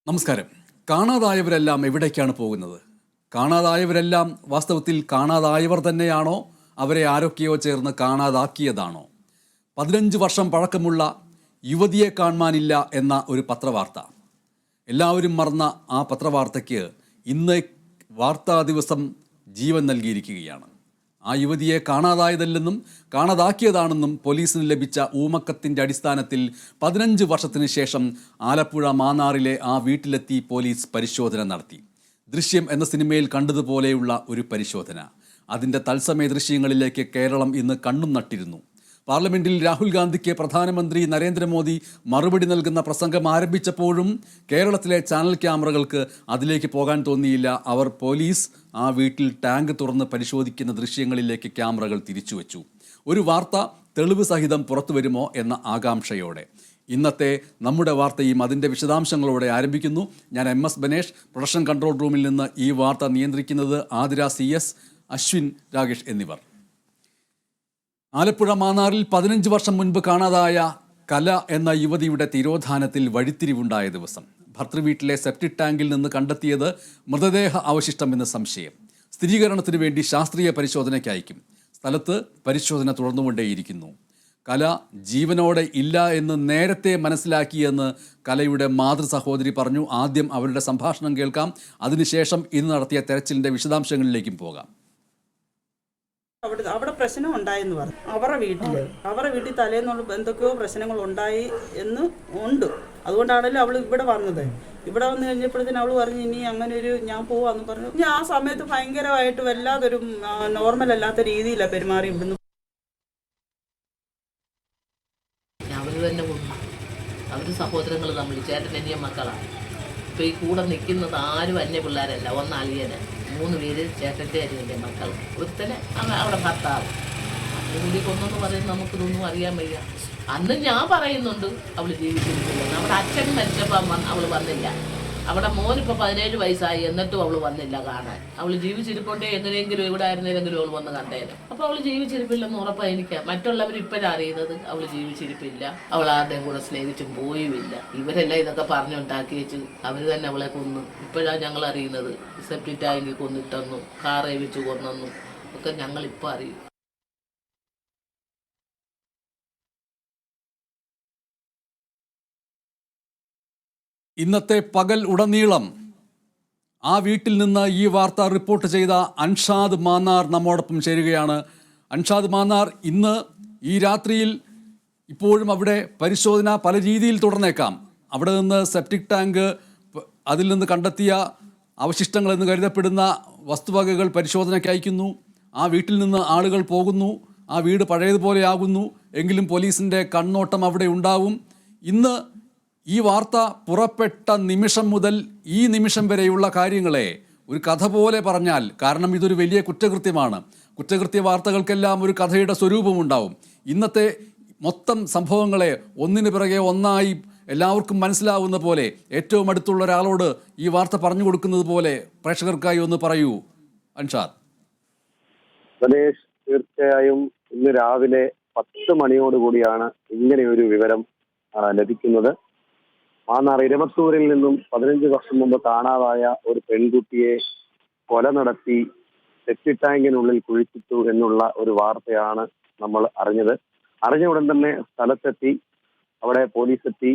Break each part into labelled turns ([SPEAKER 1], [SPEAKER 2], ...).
[SPEAKER 1] നമസ്കാരം. കാണാതായവരെല്ലാം എവിടേക്കാണ് പോകുന്നത്? കാണാതായവരെല്ലാം വാസ്തവത്തിൽ കാണാതായവർ തന്നെയാണോ? അവരെ ആരൊക്കെയോ ചേർന്ന് കാണാതാക്കിയതാണോ? 15 വർഷം പഴക്കമുള്ള യുവതിയെ കാണാനില്ല എന്ന ഒരു പത്രവാർത്ത. എല്ലാവരും മറന്ന ആ പത്രവാർത്തയ്ക്ക് ഇന്ന് വാർത്താ ദിവസം ജീവൻ നൽകിയിരിക്കുകയാണ്. ആ യുവതിയെ കാണാതായതല്ലെന്നും കാണാതാക്കിയതാണെന്നും പോലീസിന് ലഭിച്ച ഊമക്കത്തിൻ്റെ അടിസ്ഥാനത്തിൽ 15 വർഷത്തിന് ശേഷം ആലപ്പുഴ മാന്നാറിലെ ആ വീട്ടിലെത്തി പോലീസ് പരിശോധന നടത്തി. ദൃശ്യം എന്ന സിനിമയിൽ കണ്ടതുപോലെയുള്ള ഒരു പരിശോധന. അതിൻ്റെ തത്സമയ ദൃശ്യങ്ങളിലേക്ക് കേരളം ഇന്ന് കണ്ണും നട്ടിരുന്നു. പാർലമെന്റിൽ രാഹുൽ ഗാന്ധിക്ക് പ്രധാനമന്ത്രി നരേന്ദ്രമോദി മറുപടി നൽകുന്ന പ്രസംഗം ആരംഭിച്ചപ്പോഴും കേരളത്തിലെ ചാനൽ ക്യാമറകൾക്ക് അതിലേക്ക് പോകാൻ തോന്നിയില്ല. അവർ പോലീസ് ആ വീട്ടിൽ ടാങ്ക് തുറന്ന് പരിശോധിക്കുന്ന ദൃശ്യങ്ങളിലേക്ക് ക്യാമറകൾ തിരിച്ചുവെച്ചു. ഒരു വാർത്ത തെളിവ് സഹിതം പുറത്തു വരുമോ എന്ന ആകാംക്ഷയോടെ ഇന്നത്തെ നമ്മുടെ വാർത്തയും അതിൻ്റെ വിശദാംശങ്ങളോടെ ആരംഭിക്കുന്നു. ഞാൻ MS ബനേഷ്. പ്രൊഡക്ഷൻ കൺട്രോൾ റൂമിൽ നിന്ന് ഈ വാർത്ത നിയന്ത്രിക്കുന്നത് ആതിര CS, അശ്വിൻ രാകേഷ് എന്നിവർ. ആലപ്പുഴ മാന്നാറിൽ 15 വർഷം മുൻപ് കാണാതായ കല എന്ന യുവതിയുടെ തിരോധാനത്തിൽ വഴിത്തിരിവുണ്ടായ ദിവസം. ഭർത്തൃവീട്ടിലെ സെപ്റ്റിക് ടാങ്കിൽ നിന്ന് കണ്ടെത്തിയത് മൃതദേഹ അവശിഷ്ടമെന്ന് സംശയം. സ്ഥിരീകരണത്തിന് വേണ്ടി ശാസ്ത്രീയ പരിശോധനയ്ക്ക് അയക്കും. സ്ഥലത്ത് പരിശോധന തുടർന്നുകൊണ്ടേയിരിക്കുന്നു. കല ജീവനോടെ ഇല്ല എന്ന് നേരത്തെ മനസ്സിലാക്കിയെന്ന് കലയുടെ മാതൃ സഹോദരി പറഞ്ഞു. ആദ്യം അവരുടെ സംഭാഷണം കേൾക്കാം. അതിനുശേഷം ഇന്ന് നടത്തിയ തെരച്ചിലിൻ്റെ വിശദാംശങ്ങളിലേക്കും പോകാം.
[SPEAKER 2] അവിടെ പ്രശ്നം ഉണ്ടായെന്ന് പറഞ്ഞു. അവരുടെ വീട്ടിൽ തലേന്നുള്ള എന്തൊക്കെയോ പ്രശ്നങ്ങൾ ഉണ്ടായി എന്ന് ഉണ്ട്. അതുകൊണ്ടാണല്ലോ അവൾ ഇവിടെ വന്നത്. ഇവിടെ വന്നു കഴിഞ്ഞപ്പോഴത്തേന് അവൾ പറഞ്ഞു ഇനി അങ്ങനെ ഒരു ഞാൻ പോവാന്ന് പറഞ്ഞു. ഞാൻ ആ സമയത്ത് ഭയങ്കരമായിട്ട് വല്ലാതൊരു നോർമൽ അല്ലാത്ത രീതിയിലാണ് പെരുമാറി. ഇവിടുന്ന്
[SPEAKER 3] അവർ തന്നെ കൊണ്ടു. അവർ സഹോദരങ്ങൾ തമ്മിൽ ചേട്ടൻ അനിയ മക്കളാണ്. ഇപ്പോൾ ഈ കൂടെ നിൽക്കുന്നത് ആരും അന്യ പിള്ളേരല്ല. ഒന്ന് അളിയന്, 3 പേര് ചേട്ടൻ്റെ അനിയൻ്റെ മക്കൾ, ഒരുത്തനെ അവിടെ ഭർത്താവ്. കൂടി കൊന്നെന്ന് പറയുന്നത് നമുക്കിതൊന്നും അറിയാൻ വയ്യ. അന്ന് ഞാൻ പറയുന്നുണ്ട് അവൾ ജീവിച്ചിരിക്കില്ല. നമ്മുടെ അച്ഛൻ മരിച്ചപ്പോൾ അവൾ വന്നില്ല. അവിടെ മോനിപ്പോൾ 17 വയസ്സായി, എന്നിട്ടും അവൾ വന്നില്ല കാണാൻ. അവൾ ജീവിച്ചിരിപ്പുണ്ടേ എങ്ങനെയെങ്കിലും ഇവിടെ ആയിരുന്നെങ്കിലും അവൾ വന്ന് കണ്ടേനും. അപ്പോൾ അവൾ ജീവിച്ചിരിപ്പില്ലെന്ന് ഉറപ്പാണ് എനിക്ക്. മറ്റുള്ളവർ ഇപ്പോഴാണ് അറിയുന്നത് അവൾ ജീവിച്ചിരിപ്പില്ല. അവൾ ആരുടെയും കൂടെ സ്നേഹിച്ചും പോയുമില്ല. ഇവരെല്ലാം ഇതൊക്കെ പറഞ്ഞുണ്ടാക്കി വെച്ച് അവർ തന്നെ അവളെ കൊന്നു. ഇപ്പോഴാണ് ഞങ്ങൾ അറിയുന്നത്. സെപ്റ്റിക് ടാങ്കിൽ കൊന്നിട്ടെന്നു, കാറേ വെച്ച് കൊന്നെന്നു ഒക്കെ ഞങ്ങളിപ്പോൾ അറിയും.
[SPEAKER 1] ഇന്നത്തെ പകൽ ഉടനീളം ആ വീട്ടിൽ നിന്ന് ഈ വാർത്ത റിപ്പോർട്ട് ചെയ്ത അൻഷാദ് മാന്നാർ നമ്മോടൊപ്പം ചേരുകയാണ്. അൻഷാദ് മാന്നാർ, ഇന്ന് ഈ രാത്രിയിൽ ഇപ്പോഴും അവിടെ പരിശോധന പല രീതിയിൽ തുടർന്നേക്കാം. അവിടെ നിന്ന് സെപ്റ്റിക് ടാങ്ക്, അതിൽ നിന്ന് കണ്ടെത്തിയ അവശിഷ്ടങ്ങളെന്ന് കരുതപ്പെടുന്ന വസ്തുവകകൾ പരിശോധനയ്ക്ക് അയക്കുന്നു. ആ വീട്ടിൽ നിന്ന് ആളുകൾ പോകുന്നു. ആ വീട് പഴയതുപോലെയാകുന്നു. എങ്കിലും പോലീസിൻ്റെ കണ്ണോട്ടം അവിടെ ഉണ്ടാവും. ഇന്ന് ഈ വാർത്ത പുറപ്പെട്ട നിമിഷം മുതൽ ഈ നിമിഷം വരെയുള്ള കാര്യങ്ങളെ ഒരു കഥ പോലെ പറഞ്ഞാൽ, കാരണം ഇതൊരു വലിയ കുറ്റകൃത്യമാണ്. കുറ്റകൃത്യ വാർത്തകൾക്കെല്ലാം ഒരു കഥയുടെ സ്വരൂപമുണ്ടാവും. ഇന്നത്തെ മൊത്തം സംഭവങ്ങളെ ഒന്നിനു പിറകെ ഒന്നായി എല്ലാവർക്കും മനസ്സിലാവുന്ന പോലെ, ഏറ്റവും അടുത്തുള്ള ഒരാളോട് ഈ വാർത്ത പറഞ്ഞു കൊടുക്കുന്നത് പോലെ പ്രേക്ഷകർക്കായി ഒന്ന് പറയൂ അൻഷാദ്.
[SPEAKER 4] ഗണേഷ്, തീർച്ചയായും ഇന്ന് രാവിലെ 10 മണിയോടുകൂടിയാണ് ഇങ്ങനെയൊരു വിവരം ലഭിക്കുന്നത്. മാന്നാർ ഇരവത്തൂരിൽ നിന്നും 15 വർഷം മുമ്പ് കാണാതായ ഒരു പെൺകുട്ടിയെ കൊല നടത്തി സെപ്റ്റിക് ടാങ്കിനുള്ളിൽ കുഴിച്ചിട്ടു എന്നുള്ള ഒരു വാർത്തയാണ് നമ്മൾ അറിഞ്ഞത്. അറിഞ്ഞ ഉടൻ തന്നെ സ്ഥലത്തെത്തി. അവിടെ പോലീസെത്തി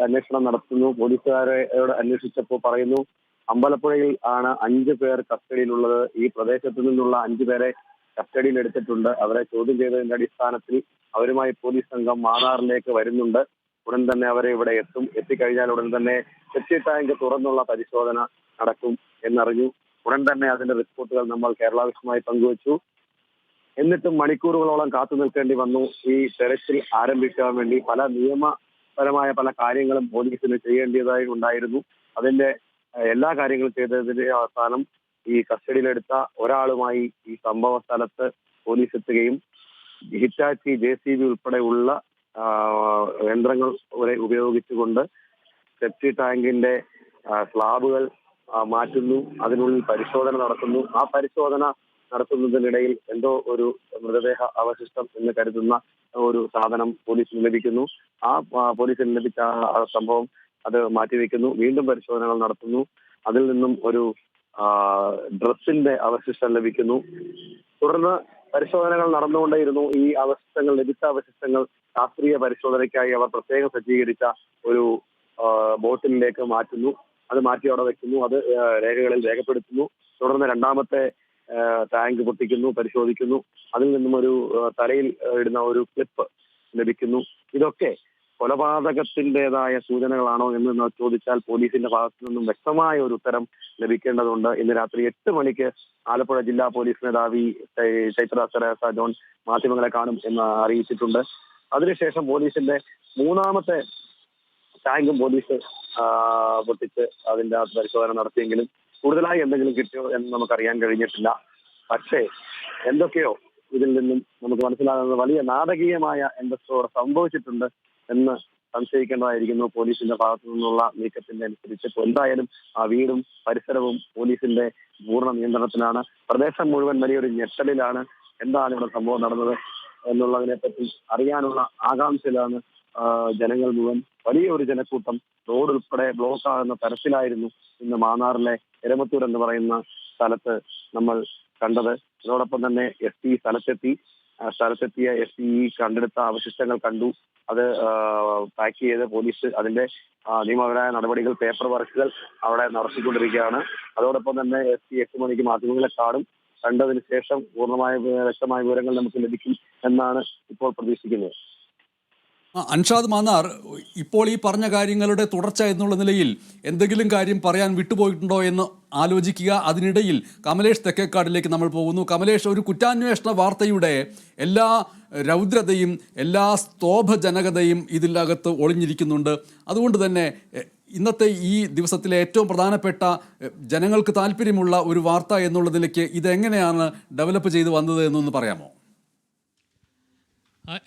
[SPEAKER 4] അന്വേഷണം നടത്തുന്നു. പോലീസുകാരോട് അന്വേഷിച്ചപ്പോൾ പറയുന്നു അമ്പലപ്പുഴയിൽ ആണ് 5 പേർ കസ്റ്റഡിയിലുള്ളത്. ഈ പ്രദേശത്തു നിന്നുള്ള 5 പേരെ കസ്റ്റഡിയിൽ എടുത്തിട്ടുണ്ട്. അവരെ ചോദ്യം ചെയ്തതിന്റെ അടിസ്ഥാനത്തിൽ അവരുമായി പോലീസ് സംഘം മാന്നാറിലേക്ക് വരുന്നുണ്ട്. ഉടൻ തന്നെ അവരെ ഇവിടെ എത്തിക്കഴിഞ്ഞാൽ ഉടൻ തന്നെ സെപ്റ്റിക് ടാങ്ക് തുറന്നുള്ള പരിശോധന നടക്കും എന്നറിഞ്ഞു. ഉടൻ തന്നെ അതിന്റെ റിപ്പോർട്ടുകൾ നമ്മൾ കേരള വിഷനുമായി പങ്കുവച്ചു. എന്നിട്ടും മണിക്കൂറുകളോളം കാത്തു നിൽക്കേണ്ടി വന്നു. ഈ തെരച്ചിൽ ആരംഭിക്കാൻ വേണ്ടി പല നിയമപരമായ പല കാര്യങ്ങളും പോലീസിന് ചെയ്യേണ്ടതായി ഉണ്ടായിരുന്നു. അതിന്റെ എല്ലാ കാര്യങ്ങളും ചെയ്തതിന്റെ അവസാനം ഈ കസ്റ്റഡിയിലെടുത്ത ഒരാളുമായി ഈ സംഭവ സ്ഥലത്ത് പോലീസ് എത്തുകയും ഹിറ്റാച്ചി JCB ഉൾപ്പെടെയുള്ള യന്ത്രങ്ങൾ ഉപയോഗിച്ചുകൊണ്ട് സെപ്റ്റിക് ടാങ്കിന്റെ സ്ലാബുകൾ മാറ്റുന്നു. അതിനുള്ളിൽ പരിശോധന നടത്തുന്നു. ആ പരിശോധന നടത്തുന്നതിനിടയിൽ എന്തോ ഒരു മൃതദേഹ അവശിഷ്ടം എന്ന് കരുതുന്ന ഒരു സാധനം പോലീസിന് ലഭിക്കുന്നു. ആ പോലീസിന് ലഭിച്ച സംഭവം അത് മാറ്റിവെക്കുന്നു. വീണ്ടും പരിശോധനകൾ നടത്തുന്നു. അതിൽ നിന്നും ഒരു ഡ്രസ്സിന്റെ അവശിഷ്ടം ലഭിക്കുന്നു. തുടർന്ന് പരിശോധനകൾ നടന്നുകൊണ്ടേയിരുന്നു. ഈ അവശിഷ്ടങ്ങൾ, ലഭിച്ച അവശിഷ്ടങ്ങൾ ശാസ്ത്രീയ പരിശോധനയ്ക്കായി അവർ പ്രത്യേകം സജ്ജീകരിച്ച ഒരു ബോട്ടിലേക്ക് മാറ്റുന്നു. അത് മാറ്റി അവിടെ വെക്കുന്നു. അത് രേഖകളിൽ രേഖപ്പെടുത്തുന്നു. തുടർന്ന് രണ്ടാമത്തെ ടാങ്ക് പൊട്ടിക്കുന്നു, പരിശോധിക്കുന്നു. അതിൽ നിന്നും ഒരു തലയിൽ ഇടുന്ന ഒരു ക്ലിപ്പ് ലഭിക്കുന്നു. ഇതൊക്കെ കൊലപാതകത്തിൻ്റെതായ സൂചനകളാണോ എന്ന് ചോദിച്ചാൽ പോലീസിന്റെ ഭാഗത്തു നിന്നും വ്യക്തമായ ഒരു ഉത്തരം ലഭിക്കേണ്ടതുണ്ട്. ഇന്ന് രാത്രി 8 മണിക്ക് ആലപ്പുഴ ജില്ലാ പോലീസ് മേധാവി ചൈത്ര തെരേസ ജോൺ മാധ്യമങ്ങളെ കാണും എന്ന് അറിയിച്ചിട്ടുണ്ട്. അതിനുശേഷം പോലീസിന്റെ മൂന്നാമത്തെ ടാങ്കും പോലീസ് പൊട്ടിച്ച് അതിന്റെ പരിശോധന നടത്തിയെങ്കിലും കൂടുതലായി എന്തെങ്കിലും കിട്ടിയോ എന്ന് നമുക്കറിയാൻ കഴിഞ്ഞിട്ടില്ല. പക്ഷേ എന്തൊക്കെയോ ഇതിൽ നിന്നും നമുക്ക് മനസ്സിലാകുന്നത് വലിയ നാടകീയമായ എന്തൊക്കെയോ സംഭവിച്ചിട്ടുണ്ട് എന്ന് സംശയിക്കേണ്ടതായിരിക്കുന്നു. പോലീസിന്റെ ഭാഗത്തു നിന്നുള്ള നീക്കത്തിന്റെ അനുസരിച്ച് എന്തായാലും ആ വീടും പരിസരവും പോലീസിന്റെ പൂർണ്ണ നിയന്ത്രണത്തിലാണ്. പ്രദേശം മുഴുവൻ വലിയൊരു ഞെട്ടലിലാണ്. എന്താണ് ഇവിടെ സംഭവം നടന്നത് എന്നുള്ളതിനെ പറ്റി അറിയാനുള്ള ആകാംക്ഷയിലാണ് ജനങ്ങൾ മുഴുവൻ. വലിയൊരു ജനക്കൂട്ടം റോഡ് ഉൾപ്പെടെ ബ്ലോക്ക് ആകുന്ന തരത്തിലായിരുന്നു ഇന്ന് മാന്നാറിലെ എരമത്തൂർ എന്ന് പറയുന്ന സ്ഥലത്ത് നമ്മൾ കണ്ടത്. അതോടൊപ്പം തന്നെ SP സ്ഥലത്തെത്തിയ SP കണ്ടെടുത്ത അവശിഷ്ടങ്ങൾ കണ്ടു. അത് പാക്ക് ചെയ്ത് പോലീസ് അതിന്റെ നിയമപരമായ നടപടികൾ, പേപ്പർ വർക്കുകൾ അവിടെ നടത്തിക്കൊണ്ടിരിക്കുകയാണ്. അതോടൊപ്പം തന്നെ SP 8 മണിക്ക് മാധ്യമങ്ങളെ കണ്ടതിന് ശേഷം പൂർണ്ണമായ വ്യക്തമായ വിവരങ്ങൾ നമുക്ക് ലഭിക്കും എന്നാണ് ഇപ്പോൾ പ്രതീക്ഷിക്കുന്നത്.
[SPEAKER 1] അൻഷാദ് മാന്നാർ, ഇപ്പോൾ ഈ പറഞ്ഞ കാര്യങ്ങളുടെ തുടർച്ച എന്നുള്ള നിലയിൽ എന്തെങ്കിലും കാര്യം പറയാൻ വിട്ടുപോയിട്ടുണ്ടോ എന്ന് ആലോചിക്കുക. അതിനിടയിൽ കമലേഷ് തെക്കേക്കാടിലേക്ക് നമ്മൾ പോകുന്നു. കമലേഷ്, ഒരു കുറ്റാന്വേഷണ വാർത്തയുടെ എല്ലാ രൗദ്രതയും എല്ലാ സ്തോഭജനകതയും ഇതിനകത്ത് ഒളിഞ്ഞിരിക്കുന്നുണ്ട്. അതുകൊണ്ട് തന്നെ ഇന്നത്തെ ഈ ദിവസത്തിലെ ഏറ്റവും പ്രധാനപ്പെട്ട ജനങ്ങൾക്ക് താല്പര്യമുള്ള ഒരു വാർത്ത എന്നുള്ള നിലയ്ക്ക് ഇതെങ്ങനെയാണ് ഡെവലപ്പ് ചെയ്ത് വന്നത് എന്നൊന്ന് പറയാമോ?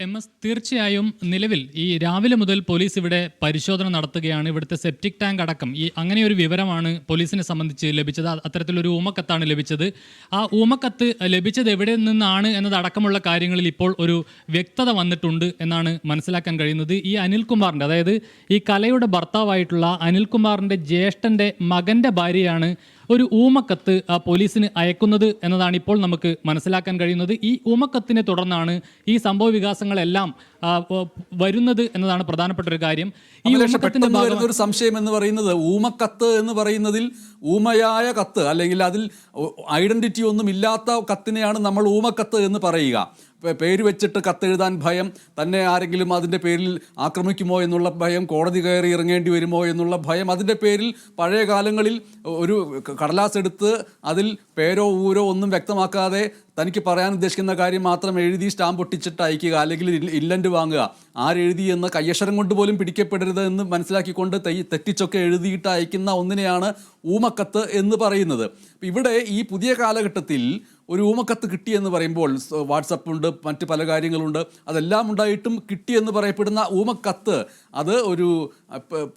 [SPEAKER 5] MS, തീർച്ചയായും നിലവിൽ ഈ രാവിലെ മുതൽ പോലീസ് ഇവിടെ പരിശോധന നടത്തുകയാണ്. ഇവിടുത്തെ സെപ്റ്റിക് ടാങ്ക് അടക്കം അങ്ങനെയൊരു വിവരമാണ് പോലീസിനെ സംബന്ധിച്ച് ലഭിച്ചത്. അത്തരത്തിലൊരു ഊമക്കത്താണ് ലഭിച്ചത്. ആ ഊമക്കത്ത് ലഭിച്ചത് എവിടെ നിന്നാണ് എന്നതടക്കമുള്ള കാര്യങ്ങളിൽ ഇപ്പോൾ ഒരു വ്യക്തത വന്നിട്ടുണ്ട് എന്നാണ് മനസ്സിലാക്കാൻ കഴിയുന്നത്. ഈ അനിൽകുമാറിൻ്റെ, അതായത് ഈ കലയുടെ ഭർത്താവായിട്ടുള്ള അനിൽകുമാറിൻ്റെ ജ്യേഷ്ഠൻ്റെ മകൻ്റെ ഭാര്യയാണ് ഒരു ഊമക്കത്ത് പോലീസിന് അയക്കുന്നത് എന്നതാണ് ഇപ്പോൾ നമുക്ക് മനസ്സിലാക്കാൻ കഴിയുന്നത്. ഈ ഊമക്കത്തിനെ തുടർന്നാണ് ഈ സംഭവ വികാസങ്ങളെല്ലാം വരുന്നത് എന്നതാണ് പ്രധാനപ്പെട്ട ഒരു കാര്യം. ഈ ഊമക്കത്തിന്റെ
[SPEAKER 1] ഒരു സംശയം എന്ന് പറയുന്നത്, ഊമക്കത്ത് എന്ന് പറയുന്നതിൽ ഊമയായ കത്ത്, അല്ലെങ്കിൽ അതിൽ ഐഡന്റിറ്റി ഒന്നും ഇല്ലാത്ത കത്തിനെയാണ് നമ്മൾ ഊമക്കത്ത് എന്ന് പറയുക. പേര് വെച്ചിട്ട് കത്തെഴുതാൻ ഭയം, തന്നെ ആരെങ്കിലും അതിൻ്റെ പേരിൽ ആക്രമിക്കുമോ എന്നുള്ള ഭയം, കോടതി കയറി ഇറങ്ങേണ്ടി വരുമോ എന്നുള്ള ഭയം, അതിൻ്റെ പേരിൽ പഴയ കാലങ്ങളിൽ ഒരു കടലാസ് എടുത്ത് അതിൽ പേരോ ഊരോ ഒന്നും വ്യക്തമാക്കാതെ തനിക്ക് പറയാൻ ഉദ്ദേശിക്കുന്ന കാര്യം മാത്രം എഴുതി സ്റ്റാമ്പ് ഒട്ടിച്ചിട്ട് അയക്കുക, അല്ലെങ്കിൽ ഇല്ലൻ്റ് വാങ്ങുക. ആരെഴുതി എന്ന് കയ്യക്ഷരം കൊണ്ട് പോലും പിടിക്കപ്പെടരുത് എന്ന് മനസ്സിലാക്കിക്കൊണ്ട് തെറ്റിച്ചൊക്കെ എഴുതിയിട്ട് അയക്കുന്ന ഒന്നിനെയാണ് ഊമക്കത്ത് എന്ന് പറയുന്നത്. ഇവിടെ ഈ പുതിയ കാലഘട്ടത്തിൽ ഒരു ഊമക്കത്ത് കിട്ടിയെന്ന് പറയുമ്പോൾ വാട്സപ്പ് ഉണ്ട്, മറ്റ് പല കാര്യങ്ങളുണ്ട്, അതെല്ലാം ഉണ്ടായിട്ടും കിട്ടിയെന്ന് പറയപ്പെടുന്ന ഊമക്കത്ത് അത് ഒരു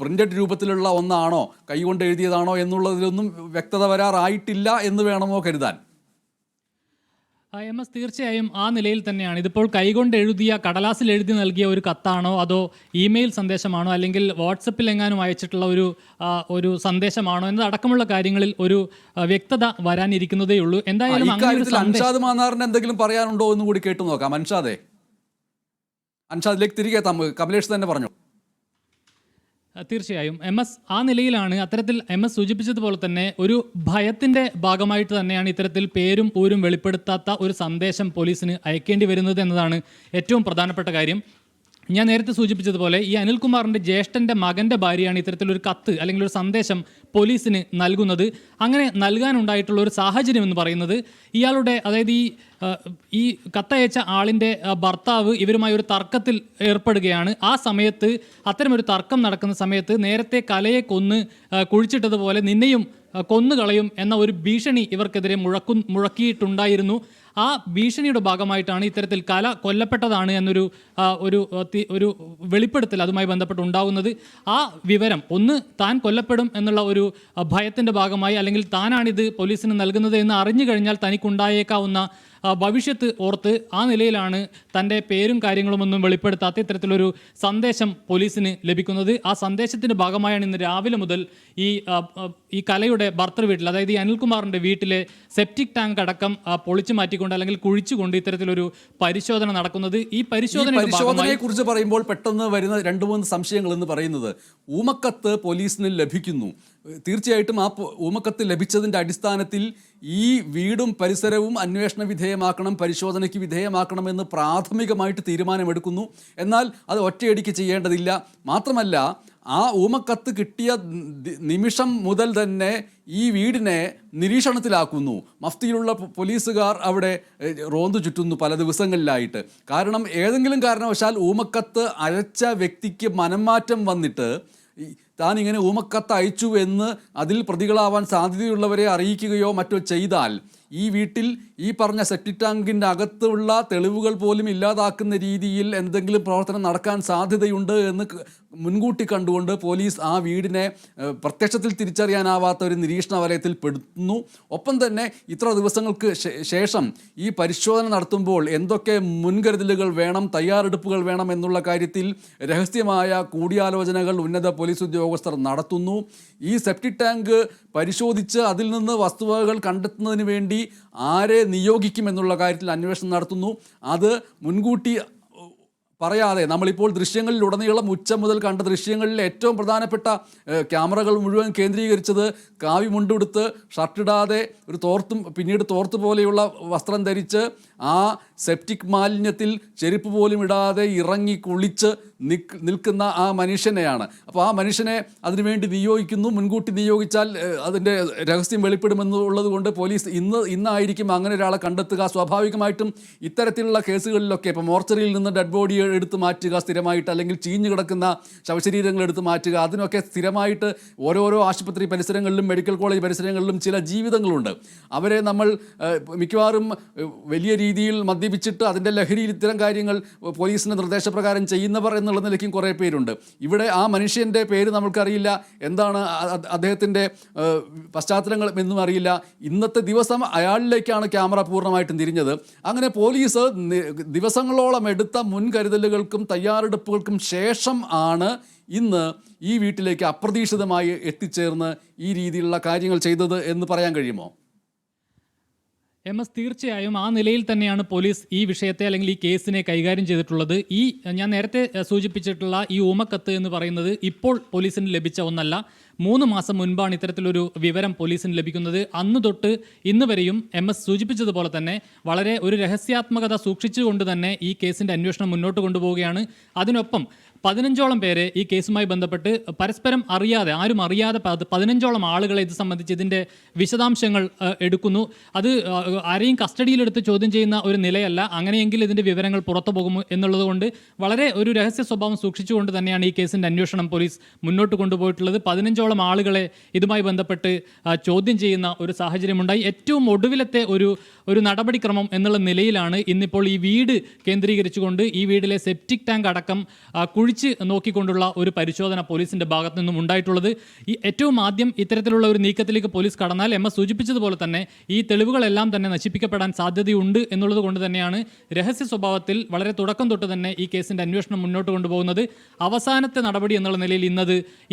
[SPEAKER 1] പ്രിൻ്റഡ് രൂപത്തിലുള്ള ഒന്നാണോ, കൈകൊണ്ട് എഴുതിയതാണോ എന്നുള്ളതിലൊന്നും വ്യക്തത വരാറായിട്ടില്ല എന്ന് വേണമോ കരുതാൻ?
[SPEAKER 5] MS, തീർച്ചയായും ആ നിലയിൽ തന്നെയാണ്. ഇതിപ്പോൾ കൈകൊണ്ട് എഴുതിയ, കടലാസിൽ എഴുതി നൽകിയ ഒരു കത്താണോ, അതോ ഇമെയിൽ സന്ദേശമാണോ, അല്ലെങ്കിൽ വാട്സപ്പിൽ എങ്ങാനും അയച്ചിട്ടുള്ള ഒരു സന്ദേശമാണോ എന്നതടക്കമുള്ള കാര്യങ്ങളിൽ ഒരു വ്യക്തത വരാനിരിക്കുന്നതേ ഉള്ളൂ. എന്തായാലും
[SPEAKER 1] അൻഷാദ് മാന്നാറിന് എന്തെങ്കിലും പറയാനുണ്ടോ എന്ന് കൂടി കേട്ടു നോക്കാം. അൻഷാദിലേക്ക് തിരികെ എത്താം. കമലേഷ് തന്നെ പറഞ്ഞു.
[SPEAKER 5] തീർച്ചയായും MS ആ നിലയിലാണ്. അത്തരത്തിൽ MS സൂചിപ്പിച്ചതുപോലെ തന്നെ ഒരു ഭയത്തിൻ്റെ ഭാഗമായിട്ട് തന്നെയാണ് ഇത്തരത്തിൽ പേരും ഊരും വെളിപ്പെടുത്താത്ത ഒരു സന്ദേശം പോലീസിന് അയക്കേണ്ടി വരുന്നത് എന്നതാണ് ഏറ്റവും പ്രധാനപ്പെട്ട കാര്യം. ഞാൻ നേരത്തെ സൂചിപ്പിച്ചതുപോലെ ഈ അനിൽകുമാറിൻ്റെ ജ്യേഷ്ഠൻ്റെ മകൻ്റെ ഭാര്യയാണ് ഇത്തരത്തിലൊരു കത്ത് അല്ലെങ്കിൽ ഒരു സന്ദേശം പോലീസിന് നൽകുന്നത്. അങ്ങനെ നൽകാനുണ്ടായിട്ടുള്ള ഒരു സാഹചര്യം എന്ന് പറയുന്നത് ഇയാളുടെ, അതായത് ഈ കത്തയച്ച ആളിൻ്റെ ഭർത്താവ് ഇവരുമായി ഒരു തർക്കത്തിൽ ഏർപ്പെടുകയാണ്. ആ സമയത്ത്, അത്തരമൊരു തർക്കം നടക്കുന്ന സമയത്ത്, നേരത്തെ കലയെ കൊന്ന് കുഴിച്ചിട്ടതുപോലെ നിന്നെയും കൊന്നുകളയും എന്ന ഒരു ഭീഷണി ഇവർക്കെതിരെ മുഴക്കിയിട്ടുണ്ടായിരുന്നു. ആ ഭീഷണിയുടെ ഭാഗമായിട്ടാണ് ഇത്തരത്തിൽ കല കൊല്ലപ്പെട്ടതാണ് എന്നൊരു ഒരു വെളിപ്പെടുത്തൽ അതുമായി ബന്ധപ്പെട്ട് ഉണ്ടാകുന്നത്. ആ വിവരം ഒന്ന് താൻ കൊല്ലപ്പെടും എന്നുള്ള ഒരു ഭയത്തിൻ്റെ ഭാഗമായി, അല്ലെങ്കിൽ താനാണിത് പോലീസിന് നൽകുന്നത് എന്ന് അറിഞ്ഞു കഴിഞ്ഞാൽ തനിക്കുണ്ടായേക്കാവുന്ന ഭവിഷ്യത്ത് ഓർത്ത് ആ നിലയിലാണ് തൻ്റെ പേരും കാര്യങ്ങളുമൊന്നും വെളിപ്പെടുത്താത്ത ഇത്തരത്തിലൊരു സന്ദേശം പോലീസിന് ലഭിക്കുന്നത്. ആ സന്ദേശത്തിൻ്റെ ഭാഗമായാണ് ഇന്ന് രാവിലെ മുതൽ ഈ കലയുടെ ഭർത്തൃ വീട്ടിൽ, അതായത് ഈ അനിൽകുമാറിൻ്റെ വീട്ടിലെ സെപ്റ്റിക് ടാങ്ക് അടക്കം പൊളിച്ചു മാറ്റിക്കൊണ്ട് അല്ലെങ്കിൽ കുഴിച്ചുകൊണ്ട് ഇത്തരത്തിലൊരു പരിശോധന നടക്കുന്നത്. ഈ
[SPEAKER 1] പരിശോധനയെ കുറിച്ച് പറയുമ്പോൾ പെട്ടെന്ന് വരുന്ന 2-3 സംശയങ്ങൾ എന്ന് പറയുന്നത്, ഊമക്കത്ത് പോലീസിന് ലഭിക്കുന്നു. തീർച്ചയായിട്ടും ആ ഊമക്കത്ത് ലഭിച്ചതിൻ്റെ അടിസ്ഥാനത്തിൽ ഈ വീടും പരിസരവും അന്വേഷണ വിധേയമാക്കണം, പരിശോധനയ്ക്ക് വിധേയമാക്കണമെന്ന് പ്രാഥമികമായിട്ട് തീരുമാനമെടുക്കുന്നു. എന്നാൽ അത് ഒറ്റയടിക്ക് ചെയ്യേണ്ടതില്ല. മാത്രമല്ല, ആ ഊമക്കത്ത് കിട്ടിയ നിമിഷം മുതൽ തന്നെ ഈ വീടിനെ നിരീക്ഷണത്തിലാക്കുന്നു. മഫ്തിയിലുള്ള പോലീസുകാർ അവിടെ റോന്തു ചുറ്റുന്നു പല ദിവസങ്ങളിലായിട്ട്. കാരണം ഏതെങ്കിലും കാരണവശാൽ ഊമക്കത്ത് അയച്ച വ്യക്തിക്ക് മനംമാറ്റം വന്നിട്ട് താൻ ഇങ്ങനെ ഊമക്കത്ത് അയച്ചു എന്ന് അതിൽ പ്രതികളാവാൻ സാധ്യതയുള്ളവരെ അറിയിക്കുകയോ മറ്റോ ചെയ്താൽ ഈ വീട്ടിൽ ഈ പറഞ്ഞ സെപ്റ്റിക് ടാങ്കിൻ്റെ അകത്തുള്ള തെളിവുകൾ പോലും ഇല്ലാതാക്കുന്ന രീതിയിൽ എന്തെങ്കിലും പ്രവർത്തനം നടക്കാൻ സാധ്യതയുണ്ട് എന്ന് മുൻകൂട്ടി കണ്ടുകൊണ്ട് പോലീസ് ആ വീടിനെ പ്രത്യക്ഷത്തിൽ തിരിച്ചറിയാനാവാത്ത ഒരു നിരീക്ഷണ വലയത്തിൽ പെടുത്തുന്നു. ഒപ്പം തന്നെ ഇത്ര ദിവസങ്ങൾക്ക് ശേഷം ഈ പരിശോധന നടത്തുമ്പോൾ എന്തൊക്കെ മുൻകരുതലുകൾ വേണം, തയ്യാറെടുപ്പുകൾ വേണം എന്നുള്ള കാര്യത്തിൽ രഹസ്യമായ കൂടിയാലോചനകൾ ഉന്നത പോലീസ് ഉദ്യോഗസ്ഥർ നടത്തുന്നു. ഈ സെപ്റ്റിക് ടാങ്ക് പരിശോധിച്ച് അതിൽ നിന്ന് വസ്തുവകകൾ കണ്ടെത്തുന്നതിന് വേണ്ടി ആരെ നിയോഗിക്കുമെന്നുള്ള കാര്യത്തിൽ അന്വേഷണം നടത്തുന്നു. അത് മുൻകൂട്ടി പറയാതെ നമ്മളിപ്പോൾ ദൃശ്യങ്ങളിലുടനീളം ഉച്ച മുതൽ കണ്ട ദൃശ്യങ്ങളിൽ ഏറ്റവും പ്രധാനപ്പെട്ട ക്യാമറകൾ മുഴുവൻ കേന്ദ്രീകരിച്ചത് കാവി മുണ്ടുടുത്ത് ഷർട്ടിടാതെ ഒരു പിന്നീട് തോർത്ത് പോലെയുള്ള വസ്ത്രം ധരിച്ച് ആ സെപ്റ്റിക് മാലിന്യത്തിൽ ചെരുപ്പ് പോലും ഇടാതെ ഇറങ്ങി കുളിച്ച് നിൽക്കുന്ന ആ മനുഷ്യനെയാണ്. അപ്പോൾ ആ മനുഷ്യനെ അതിനുവേണ്ടി നിയോഗിക്കുന്നു. മുൻകൂട്ടി നിയോഗിച്ചാൽ അതിൻ്റെ രഹസ്യം വെളിപ്പെടുമെന്നുള്ളത് കൊണ്ട് പോലീസ് ഇന്നായിരിക്കും അങ്ങനെ ഒരാളെ കണ്ടെത്തുക. സ്വാഭാവികമായിട്ടും ഇത്തരത്തിലുള്ള കേസുകളിലൊക്കെ ഇപ്പോൾ മോർച്ചറിയിൽ നിന്ന് ഡെഡ് ബോഡി എടുത്ത് മാറ്റുക സ്ഥിരമായിട്ട്, അല്ലെങ്കിൽ ചീഞ്ഞു കിടക്കുന്ന ശവശരീരങ്ങൾ എടുത്ത് മാറ്റുക, അതിനൊക്കെ സ്ഥിരമായിട്ട് ഓരോരോ ആശുപത്രി പരിസരങ്ങളിലും മെഡിക്കൽ കോളേജ് പരിസരങ്ങളിലും ചില ജീവിതങ്ങളുണ്ട്. അവരെ നമ്മൾ മിക്കവാറും വലിയ രീതിയിൽ മദ്യപിച്ചിട്ട് അതിൻ്റെ ലഹരിയിൽ ഇത്തരം കാര്യങ്ങൾ പോലീസിൻ്റെ നിർദ്ദേശപ്രകാരം ചെയ്യുന്നവർ എന്നുള്ള നിലയ്ക്കും കുറേ പേരുണ്ട്. ഇവിടെ ആ മനുഷ്യൻ്റെ പേര് നമ്മൾക്കറിയില്ല, എന്താണ് അദ്ദേഹത്തിൻ്റെ പശ്ചാത്തലങ്ങൾ എന്നും അറിയില്ല. ഇന്നത്തെ ദിവസം അയാളിലേക്കാണ് ക്യാമറ പൂർണ്ണമായിട്ടും തിരിഞ്ഞത്. അങ്ങനെ പോലീസ് ദിവസങ്ങളോളം എടുത്ത മുൻകരുതലുകൾക്കും തയ്യാറെടുപ്പുകൾക്കും ശേഷം ആണ് ഇന്ന് ഈ വീട്ടിലേക്ക് അപ്രതീക്ഷിതമായി എത്തിച്ചേർന്ന് ഈ രീതിയിലുള്ള കാര്യങ്ങൾ ചെയ്തത് എന്ന് പറയാൻ കഴിയുമോ?
[SPEAKER 5] MS, തീർച്ചയായും ആ നിലയിൽ തന്നെയാണ് പോലീസ് ഈ വിഷയത്തെ അല്ലെങ്കിൽ ഈ കേസിനെ കൈകാര്യം ചെയ്തിട്ടുള്ളത്. ഞാൻ നേരത്തെ സൂചിപ്പിച്ചിട്ടുള്ള ഈ ഊമക്കത്ത് എന്ന് പറയുന്നത് ഇപ്പോൾ പോലീസിന് ലഭിച്ച ഒന്നല്ല. 3 മാസം മുൻപാണ് ഇത്തരത്തിലൊരു വിവരം പോലീസിന് ലഭിക്കുന്നത്. അന്ന് തൊട്ട് ഇന്ന് വരെയും MS സൂചിപ്പിച്ചതുപോലെ തന്നെ വളരെ ഒരു രഹസ്യാത്മകത സൂക്ഷിച്ചുകൊണ്ട് തന്നെ ഈ കേസിൻ്റെ അന്വേഷണം മുന്നോട്ട് കൊണ്ടുപോവുകയാണ്. അതിനൊപ്പം 15ഓളം പേരെ ഈ കേസുമായി ബന്ധപ്പെട്ട് പരസ്പരം അറിയാതെ, ആരും അറിയാതെ 15ഓളം ആളുകളെ ഇത് സംബന്ധിച്ച് ഇതിൻ്റെ വിശദാംശങ്ങൾ എടുക്കുന്നു. അത് ആരെയും കസ്റ്റഡിയിലെടുത്ത് ചോദ്യം ചെയ്യുന്ന ഒരു നിലയല്ല. അങ്ങനെയെങ്കിൽ ഇതിൻ്റെ വിവരങ്ങൾ പുറത്തു പോകും എന്നുള്ളത് കൊണ്ട് വളരെ ഒരു രഹസ്യ സ്വഭാവം സൂക്ഷിച്ചുകൊണ്ട് തന്നെയാണ് ഈ കേസിൻ്റെ അന്വേഷണം പോലീസ് മുന്നോട്ട് കൊണ്ടുപോയിട്ടുള്ളത്. 15ഓളം ആളുകളെ ഇതുമായി ബന്ധപ്പെട്ട് ചോദ്യം ചെയ്യുന്ന ഒരു സാഹചര്യമുണ്ടായി. ഏറ്റവും ഒടുവിലത്തെ ഒരു നടപടിക്രമം എന്നുള്ള നിലയിലാണ് ഇന്നിപ്പോൾ ഈ വീട് കേന്ദ്രീകരിച്ചുകൊണ്ട് ഈ വീടിലെ സെപ്റ്റിക് ടാങ്ക് അടക്കം കുഴിച്ച് നോക്കിക്കൊണ്ടുള്ള ഒരു പരിശോധന പോലീസിൻ്റെ ഭാഗത്തു നിന്നും ഉണ്ടായിട്ടുള്ളത്. ഈ ഏറ്റവും ആദ്യം ഇത്തരത്തിലുള്ള ഒരു നീക്കത്തിലേക്ക് പോലീസ് കടന്നാൽ MS സൂചിപ്പിച്ചതുപോലെ തന്നെ ഈ തെളിവുകളെല്ലാം തന്നെ നശിപ്പിക്കപ്പെടാൻ സാധ്യതയുണ്ട് എന്നുള്ളത് കൊണ്ട് തന്നെയാണ് രഹസ്യ സ്വഭാവത്തിൽ വളരെ തുടക്കം തൊട്ട് തന്നെ ഈ കേസിൻ്റെ അന്വേഷണം മുന്നോട്ട് കൊണ്ടുപോകുന്നത്. അവസാനത്തെ നടപടി എന്നുള്ള നിലയിൽ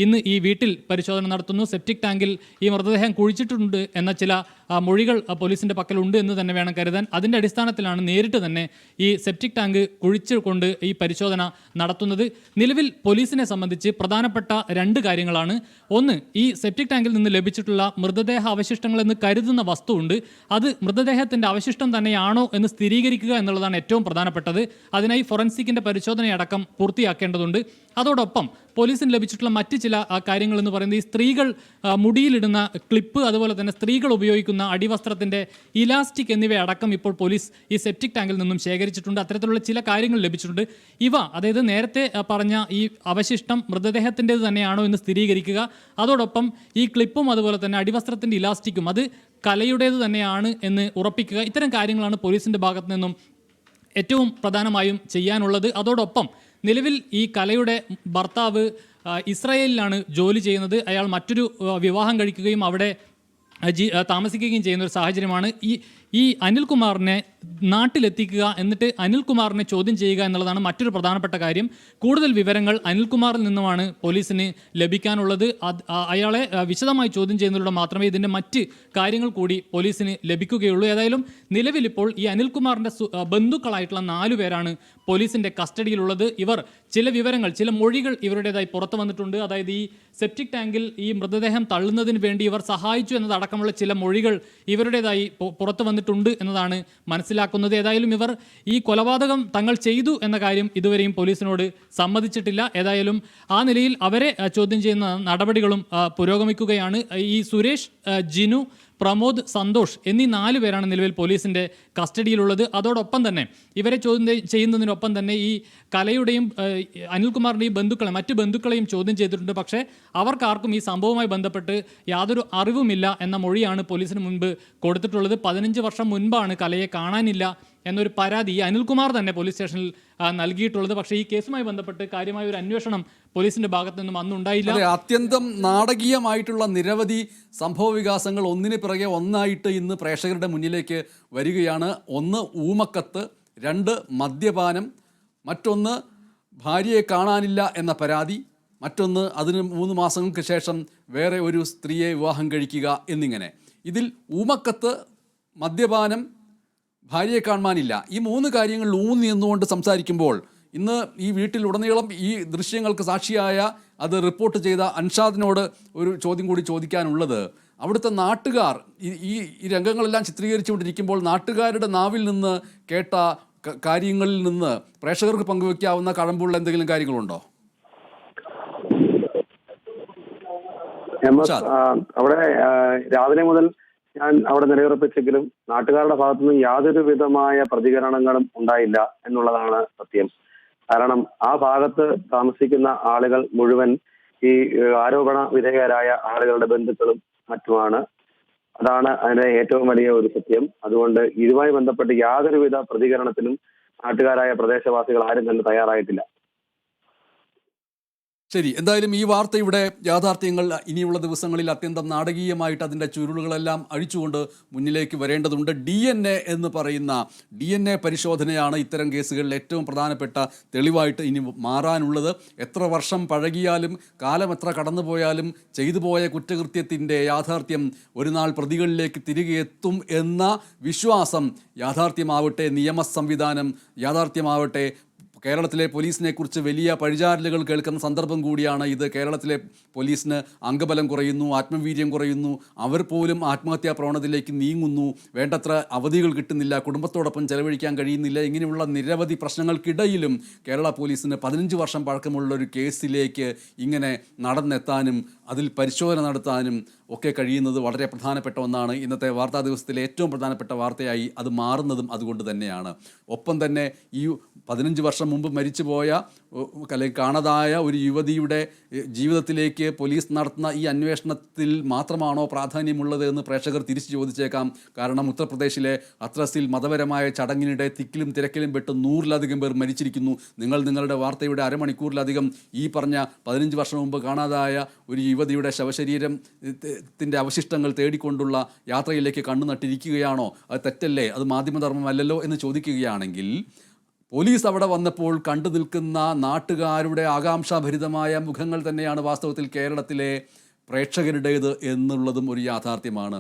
[SPEAKER 5] ഇന്ന് ഈ വീട്ടിൽ പരിശോധന നടത്തുന്നു. സെപ്റ്റിക് ടാങ്കിൽ ഈ മൃതദേഹം കുഴിച്ചിട്ടുണ്ട് എന്ന ചില മൊഴികൾ പോലീസിൻ്റെ പക്കലുണ്ട് എന്ന് തന്നെ വേണം കരുതാൻ. അതിൻ്റെ അടിസ്ഥാനത്തിലാണ് നേരിട്ട് തന്നെ ഈ സെപ്റ്റിക് ടാങ്ക് കുഴിച്ചുകൊണ്ട് ഈ പരിശോധന നടത്തുന്നത്. നിലവിൽ പോലീസിനെ സംബന്ധിച്ച് പ്രധാനപ്പെട്ട 2 കാര്യങ്ങളാണ്. ഒന്ന്, ഈ സെപ്റ്റിക് ടാങ്കിൽ നിന്ന് ലഭിച്ചിട്ടുള്ള മൃതദേഹ അവശിഷ്ടങ്ങൾ എന്ന് കരുതുന്ന വസ്തുവുണ്ട്. അത് മൃതദേഹത്തിൻ്റെ അവശിഷ്ടം തന്നെയാണോ എന്ന് സ്ഥിരീകരിക്കുക എന്നുള്ളതാണ് ഏറ്റവും പ്രധാനപ്പെട്ടത്. അതിനായി ഫോറൻസിക്കിൻ്റെ പരിശോധനയടക്കം പൂർത്തിയാക്കേണ്ടതുണ്ട്. അതോടൊപ്പം പോലീസിന് ലഭിച്ചിട്ടുള്ള മറ്റ് ചില കാര്യങ്ങൾ എന്ന് പറയുന്നത് ഈ സ്ത്രീകൾ മുടിയിലിടുന്ന ക്ലിപ്പ്, അതുപോലെ തന്നെ സ്ത്രീകൾ ഉപയോഗിക്കുന്ന അടിവസ്ത്രത്തിൻ്റെ ഇലാസ്റ്റിക് എന്നിവയടക്കം ഇപ്പോൾ പോലീസ് ഈ സെപ്റ്റിക് ടാങ്കിൽ നിന്നും ശേഖരിച്ചിട്ടുണ്ട്. അത്തരത്തിലുള്ള ചില കാര്യങ്ങൾ ലഭിച്ചിട്ടുണ്ട്. ഇവ, അതായത് നേരത്തെ പറഞ്ഞ ഈ അവശിഷ്ടം മൃതദേഹത്തിൻ്റേത് തന്നെയാണോ എന്ന് സ്ഥിരീകരിക്കുക, അതോടൊപ്പം ഈ ക്ലിപ്പും അതുപോലെ തന്നെ അടിവസ്ത്രത്തിൻ്റെ ഇലാസ്റ്റിക്കും അത് കലയുടേത് തന്നെയാണ് എന്ന് ഉറപ്പിക്കുക. ഇത്തരം കാര്യങ്ങളാണ് പോലീസിൻ്റെ ഭാഗത്തു നിന്നും ഏറ്റവും പ്രധാനമായും ചെയ്യാനുള്ളത്. അതോടൊപ്പം നിലവിൽ ഈ കലയുടെ ഭർത്താവ് ഇസ്രായേലിലാണ് ജോലി ചെയ്യുന്നത്. അയാൾ മറ്റൊരു വിവാഹം കഴിക്കുകയും അവിടെ താമസിക്കുകയും ചെയ്യുന്ന ഒരു സാഹചര്യമാണ്. ഈ അനിൽകുമാറിനെ നാട്ടിലെത്തിക്കുക, എന്നിട്ട് അനിൽകുമാറിനെ ചോദ്യം ചെയ്യുക എന്നുള്ളതാണ് മറ്റൊരു പ്രധാനപ്പെട്ട കാര്യം. കൂടുതൽ വിവരങ്ങൾ അനിൽകുമാറിൽ നിന്നുമാണ് പോലീസിന് ലഭിക്കാനുള്ളത്. അയാളെ വിശദമായി ചോദ്യം ചെയ്യുന്നതിലൂടെ മാത്രമേ ഇതിൻ്റെ മറ്റ് കാര്യങ്ങൾ കൂടി പോലീസിന് ലഭിക്കുകയുള്ളൂ. ഏതായാലും നിലവിലിപ്പോൾ ഈ അനിൽകുമാറിൻ്റെ ബന്ധുക്കളായിട്ടുള്ള 4 പേരാണ് പോലീസിൻ്റെ കസ്റ്റഡിയിലുള്ളത്. ഇവർ ചില വിവരങ്ങൾ, ചില മൊഴികൾ ഇവരുടേതായി പുറത്തു വന്നിട്ടുണ്ട്. അതായത് ഈ സെപ്റ്റിക് ടാങ്കിൽ ഈ മൃതദേഹം തള്ളുന്നതിന് വേണ്ടി ഇവർ സഹായിച്ചു എന്നതടക്കമുള്ള ചില മൊഴികൾ ഇവരുടേതായി പുറത്തു വന്നിട്ടുണ്ട് എന്നതാണ് മനസ്സിലാക്കുന്നത്. ഏതായാലും ഇവർ ഈ കൊലപാതകം തങ്ങൾ ചെയ്തു എന്ന കാര്യം ഇതുവരെയും പോലീസിനോട് സമ്മതിച്ചിട്ടില്ല. ഏതായാലും ആ നിലയിൽ അവരെ ചോദ്യം ചെയ്യുന്ന നടപടികളും പുരോഗമിക്കുകയാണ്. ഈ സുരേഷ്, ജിനു, പ്രമോദ്, സന്തോഷ് എന്നീ 4 പേരാണ് നിലവിൽ പോലീസിൻ്റെ കസ്റ്റഡിയിലുള്ളത്. അതോടൊപ്പം തന്നെ ഇവരെ ചോദ്യം ചെയ്യുന്നതിനൊപ്പം തന്നെ ഈ കലയുടെയും അനിൽകുമാറിൻ്റെയും മറ്റ് ബന്ധുക്കളെയും ചോദ്യം ചെയ്തിട്ടുണ്ട്. പക്ഷേ അവർക്കാർക്കും ഈ സംഭവവുമായി ബന്ധപ്പെട്ട് യാതൊരു അറിവുമില്ല എന്ന മൊഴിയാണ് പോലീസിന് മുൻപ് കൊടുത്തിട്ടുള്ളത്. 15 വർഷം മുൻപാണ് കലയെ കാണാനില്ല എന്നൊരു പരാതി ഈ അനിൽകുമാർ തന്നെ പോലീസ് സ്റ്റേഷനിൽ നൽകിയിട്ടുള്ളത്. പക്ഷേ ഈ കേസുമായി ബന്ധപ്പെട്ട് കാര്യമായ ഒരു അന്വേഷണം പോലീസിന്റെ ഭാഗത്തു നിന്നും അന്നുണ്ടായില്ല.
[SPEAKER 1] അത്യന്തം നാടകീയമായിട്ടുള്ള നിരവധി സംഭവ വികാസങ്ങൾ ഒന്നിന് പിറകെ ഒന്നായിട്ട് ഇന്ന് പ്രേക്ഷകരുടെ മുന്നിലേക്ക് വരികയാണ്. ഒന്ന് ഊമക്കത്ത്, 2 മദ്യപാനം, മറ്റൊന്ന് ഭാര്യയെ കാണാനില്ല എന്ന പരാതി, മറ്റൊന്ന് അതിന് 3 മാസങ്ങൾക്ക് ശേഷം വേറെ ഒരു സ്ത്രീയെ വിവാഹം കഴിക്കുക എന്നിങ്ങനെ. ഇതിൽ ഊമക്കത്ത്, മദ്യപാനം, ഭാര്യയെ കാണാനില്ല, ഈ 3 കാര്യങ്ങളിൽ ഊന്നി നിന്നുകൊണ്ട് സംസാരിക്കുമ്പോൾ ഇന്ന് ഈ വീട്ടിലുടനീളം ഈ ദൃശ്യങ്ങൾക്ക് സാക്ഷിയായ അത് റിപ്പോർട്ട് ചെയ്ത അൻഷാദിനോട് ഒരു ചോദ്യം കൂടി ചോദിക്കാനുള്ളത്, അവിടുത്തെ നാട്ടുകാർ ഈ രംഗങ്ങളെല്ലാം ചിത്രീകരിച്ചുകൊണ്ടിരിക്കുമ്പോൾ നാട്ടുകാരുടെ നാവിൽ നിന്ന് കേട്ട കാര്യങ്ങളിൽ നിന്ന് പ്രേക്ഷകർക്ക് പങ്കുവെക്കാവുന്ന കഴമ്പുള്ള എന്തെങ്കിലും കാര്യങ്ങളുണ്ടോ?
[SPEAKER 4] അവിടെ രാവിലെ മുതൽ ഞാൻ അവിടെ നിലയുറപ്പിച്ചെങ്കിലും നാട്ടുകാരുടെ ഭാഗത്തുനിന്ന് യാതൊരു വിധമായ പ്രതികരണങ്ങളും ഉണ്ടായില്ല എന്നുള്ളതാണ് സത്യം. കാരണം ആ ഭാഗത്ത് താമസിക്കുന്ന ആളുകൾ മുഴുവൻ ഈ ആരോപണ വിധേയരായ ആളുകളുടെ ബന്ധുക്കളും മറ്റുമാണ്. അതാണ് അതിന്റെ ഏറ്റവും വലിയ ഒരു സത്യം. അതുകൊണ്ട് ഇതുമായി ബന്ധപ്പെട്ട് യാതൊരുവിധ പ്രതികരണത്തിനും നാട്ടുകാരായ പ്രദേശവാസികൾ ആരും തന്നെ തയ്യാറായിട്ടില്ല.
[SPEAKER 1] ശരി, എന്തായാലും ഈ വാർത്തയുടെ യാഥാർത്ഥ്യങ്ങൾ ഇനിയുള്ള ദിവസങ്ങളിൽ അത്യന്തം നാടകീയമായിട്ട് അതിൻ്റെ ചുരുളുകളെല്ലാം അഴിച്ചുകൊണ്ട് മുന്നിലേക്ക് വരേണ്ടതുണ്ട്. DNA എന്ന് പറയുന്ന DNA പരിശോധനയാണ് ഇത്തരം കേസുകളിൽ ഏറ്റവും പ്രധാനപ്പെട്ട തെളിവായിട്ട് ഇനി മാറാനുള്ളത്. എത്ര വർഷം പഴകിയാലും കാലം എത്ര കടന്നുപോയാലും ചെയ്തു പോയ കുറ്റകൃത്യത്തിൻ്റെ യാഥാർത്ഥ്യം ഒരു നാൾ പ്രതികളിലേക്ക് തിരികെ എത്തും എന്ന വിശ്വാസം യാഥാർത്ഥ്യമാവട്ടെ, നിയമ സംവിധാനം യാഥാർത്ഥ്യമാവട്ടെ. കേരളത്തിലെ പോലീസിനെ കുറിച്ച് വലിയ പഴിചാരലുകൾ കേൾക്കുന്ന സന്ദർഭം കൂടിയാണ് ഇത്. കേരളത്തിലെ പോലീസിന് അംഗബലം കുറയുന്നു, ആത്മവീര്യം കുറയുന്നു, അവർ പോലും ആത്മഹത്യാ പ്രവണതയിലേക്ക് നീങ്ങുന്നു, വേണ്ടത്ര അവധികൾ കിട്ടുന്നില്ല, കുടുംബത്തോടൊപ്പം ചെലവഴിക്കാൻ കഴിയുന്നില്ല. ഇങ്ങനെയുള്ള നിരവധി പ്രശ്നങ്ങൾക്കിടയിലും കേരള പോലീസിന് 15 വർഷം പഴക്കമുള്ള ഒരു കേസിലേക്ക് ഇങ്ങനെ നടന്നെത്താനും അതിൽ പരിശോധന നടത്താനും ഒക്കെ കഴിയുന്നത് വളരെ പ്രധാനപ്പെട്ട ഒന്നാണ്. ഇന്നത്തെ വാർത്താ ദിവസത്തിലെ ഏറ്റവും പ്രധാനപ്പെട്ട വാർത്തയായി അത് മാറുന്നതും അതുകൊണ്ട് തന്നെയാണ്. ഒപ്പം തന്നെ ഈ 15 വർഷം മുമ്പ് മരിച്ചുപോയ അല്ലെങ്കിൽ കാണാതായ ഒരു യുവതിയുടെ ജീവിതത്തിലേക്ക് പോലീസ് നടത്തുന്ന ഈ അന്വേഷണത്തിൽ മാത്രമാണോ പ്രാധാന്യമുള്ളത് എന്ന് പ്രേക്ഷകർ തിരിച്ചു ചോദിച്ചേക്കാം. കാരണം ഉത്തർപ്രദേശിലെ ഹത്രസിൽ മതപരമായ ചടങ്ങിനിടെ തിക്കിലും തിരക്കിലും പെട്ട് 100-ലധികം പേർ മരിച്ചിരിക്കുന്നു. നിങ്ങളുടെ വാർത്തയുടെ അരമണിക്കൂറിലധികം ഈ പറഞ്ഞ 15 വർഷം മുമ്പ് കാണാതായ ഒരു യുവതിയുടെ ശവശരീരത്തിൻ്റെ അവശിഷ്ടങ്ങൾ തേടിക്കൊണ്ടുള്ള യാത്രയിലേക്ക് കണ്ണു നട്ടിരിക്കുകയാണോ? അത് തെറ്റല്ലേ? അത് മാധ്യമധർമ്മമല്ലല്ലോ എന്ന് ചോദിക്കുകയാണെങ്കിൽ പോലീസ് അവിടെ വന്നപ്പോൾ കണ്ടു നിൽക്കുന്ന നാട്ടുകാരുടെ ആകാംക്ഷാഭരിതമായ മുഖങ്ങൾ തന്നെയാണ് വാസ്തവത്തിൽ കേരളത്തിലെ പ്രേക്ഷകരുടേത് എന്നുള്ളതും ഒരു യാഥാർത്ഥ്യമാണ്.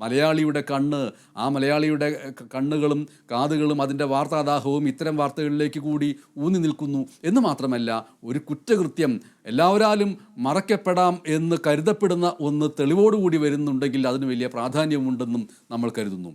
[SPEAKER 1] മലയാളിയുടെ കണ്ണ്, ആ മലയാളിയുടെ കണ്ണുകളും കാതുകളും അതിൻ്റെ വാർത്താദാഹവും ഇത്തരം വാർത്തകളിലേക്ക് കൂടി ഊന്നി നിൽക്കുന്നു എന്ന് മാത്രമല്ല, ഒരു കുറ്റകൃത്യം എല്ലാവരാലും മറക്കപ്പെടാം എന്ന് കരുതപ്പെടുന്ന ഒന്ന് തെളിവോടുകൂടി വരുന്നുണ്ടെങ്കിൽ അതിന് വലിയ പ്രാധാന്യമുണ്ടെന്നും നമ്മൾ കരുതുന്നു.